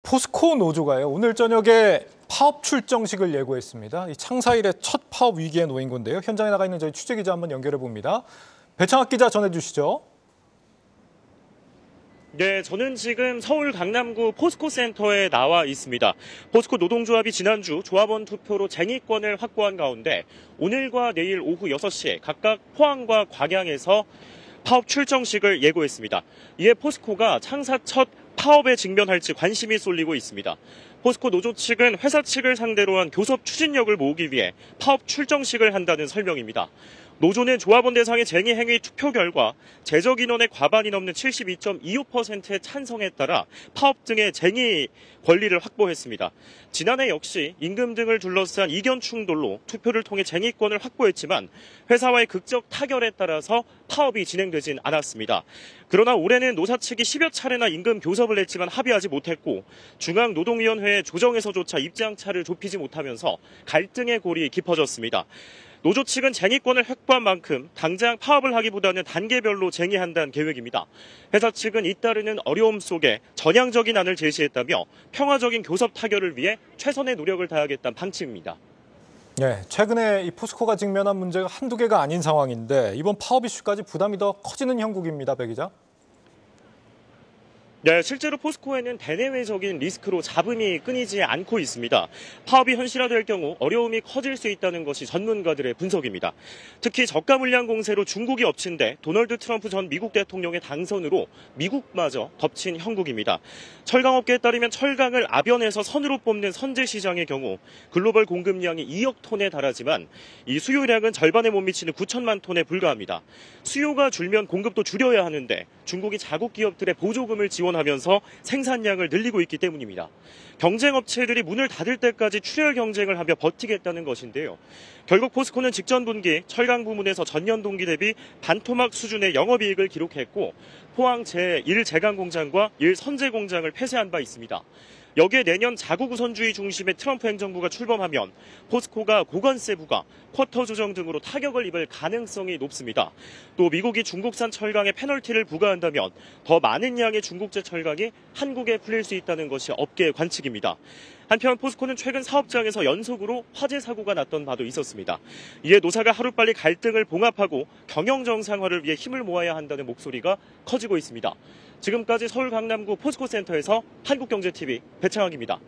포스코 노조가요, 오늘 저녁에 파업 출정식을 예고했습니다. 이 창사 이래 첫 파업 위기에 놓인 건데요. 현장에 나가 있는 저희 취재기자 한번 연결해 봅니다. 배창학 기자 전해주시죠. 네, 저는 지금 서울 강남구 포스코 센터에 나와 있습니다. 포스코 노동조합이 지난주 조합원 투표로 쟁의권을 확보한 가운데 오늘과 내일 오후 6시에 각각 포항과 광양에서 파업 출정식을 예고했습니다. 이에 포스코가 창사 첫 파업에 직면할지 관심이 쏠리고 있습니다. 포스코 노조 측은 회사 측을 상대로 한 교섭 추진력을 모으기 위해 파업 출정식을 한다는 설명입니다. 노조는 조합원 대상의 쟁의 행위 투표 결과 재적 인원의 과반이 넘는 72.25%의 찬성에 따라 파업 등의 쟁의 권리를 확보했습니다. 지난해 역시 임금 등을 둘러싼 이견 충돌로 투표를 통해 쟁의권을 확보했지만 회사와의 극적 타결에 따라서 파업이 진행되진 않았습니다. 그러나 올해는 노사 측이 10여 차례나 임금 교섭을 했지만 합의하지 못했고 중앙노동위원회 조정에서조차 입장차를 좁히지 못하면서 갈등의 골이 깊어졌습니다. 노조 측은 쟁의권을 확보한 만큼 당장 파업을 하기보다는 단계별로 쟁의한다는 계획입니다. 회사 측은 잇따르는 어려움 속에 전향적인 안을 제시했다며 평화적인 교섭 타결을 위해 최선의 노력을 다하겠다는 방침입니다. 네, 최근에 이 포스코가 직면한 문제가 한두 개가 아닌 상황인데 이번 파업 이슈까지 부담이 더 커지는 형국입니다, 배 기자. 네, 실제로 포스코에는 대내외적인 리스크로 잡음이 끊이지 않고 있습니다. 파업이 현실화될 경우 어려움이 커질 수 있다는 것이 전문가들의 분석입니다. 특히 저가 물량 공세로 중국이 엎친 데 도널드 트럼프 전 미국 대통령의 당선으로 미국마저 덮친 형국입니다. 철강업계에 따르면 철강을 아변에서 선으로 뽑는 선제 시장의 경우 글로벌 공급량이 2억 톤에 달하지만 이 수요량은 절반에 못 미치는 9천만 톤에 불과합니다. 수요가 줄면 공급도 줄여야 하는데 중국이 자국 기업들의 보조금을 지원하면서 생산량을 늘리고 있기 때문입니다. 경쟁업체들이 문을 닫을 때까지 출혈 경쟁을 하며 버티겠다는 것인데요. 결국 포스코는 직전 분기 철강 부문에서 전년 동기 대비 반토막 수준의 영업이익을 기록했고 포항 제1제강 공장과 1선제 공장을 폐쇄한 바 있습니다. 여기에 내년 자국 우선주의 중심의 트럼프 행정부가 출범하면 포스코가 고관세 부과, 쿼터 조정 등으로 타격을 입을 가능성이 높습니다. 또 미국이 중국산 철강에 페널티를 부과한다면 더 많은 양의 중국제 철강이 한국에 풀릴 수 있다는 것이 업계의 관측입니다. 한편 포스코는 최근 사업장에서 연속으로 화재 사고가 났던 바도 있었습니다. 이에 노사가 하루빨리 갈등을 봉합하고 경영 정상화를 위해 힘을 모아야 한다는 목소리가 커지고 있습니다. 지금까지 서울 강남구 포스코 센터에서 한국경제TV 배창학입니다.